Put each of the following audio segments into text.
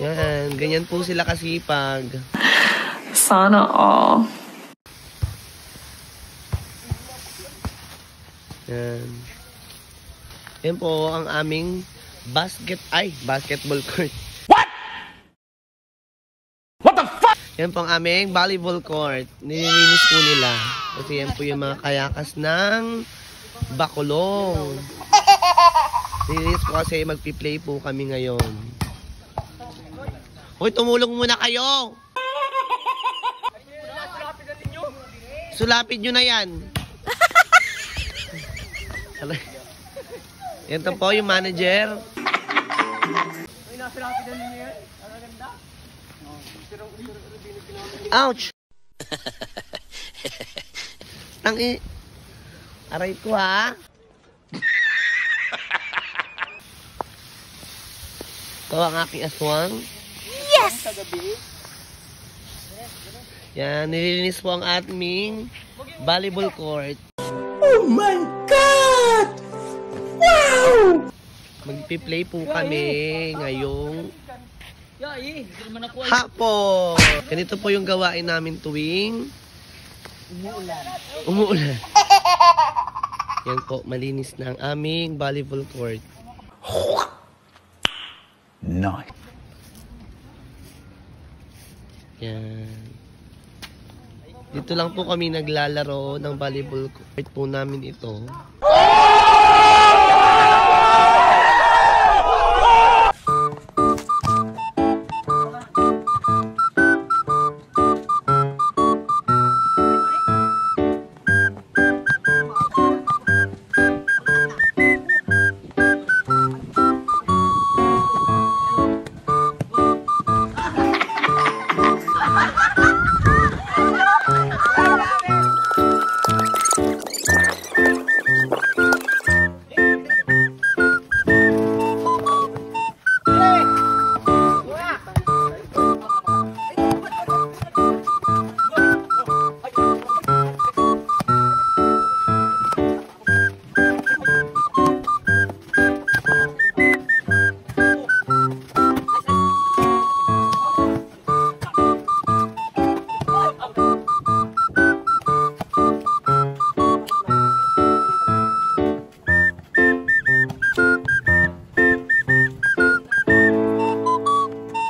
Yan, ganyan po sila kasipag. Sana all. Yan. Yan po ang aming basketball court. What? What the fuck? Yan po ang aming volleyball court. Nililinis po nila. Kasi yan po yung mga kayakas ng Bacolong. Nililinis po kasi magpi-play po kami ngayon. Hoy, tumulong muna kayo! Sulapin nyo na yan. Yan to po yung manager. Ouch! Aray ko ha. Ito ang aking aswang. Yes! Yan, nililinis po ang aming volleyball court. Oh my God! Wow! Magpi-play po kami ngayong hapon. Ganito po yung gawain namin tuwing umuulan. Yan po, malinis na ang aming volleyball court. Nice. Yan. Dito lang po kami naglalaro ng volleyball court po namin ito.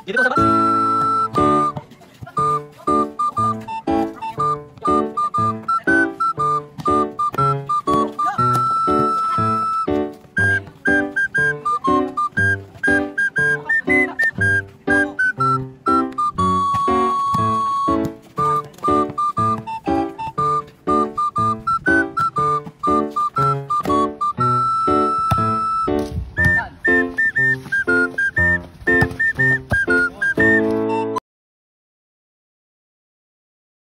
Dito sa bas?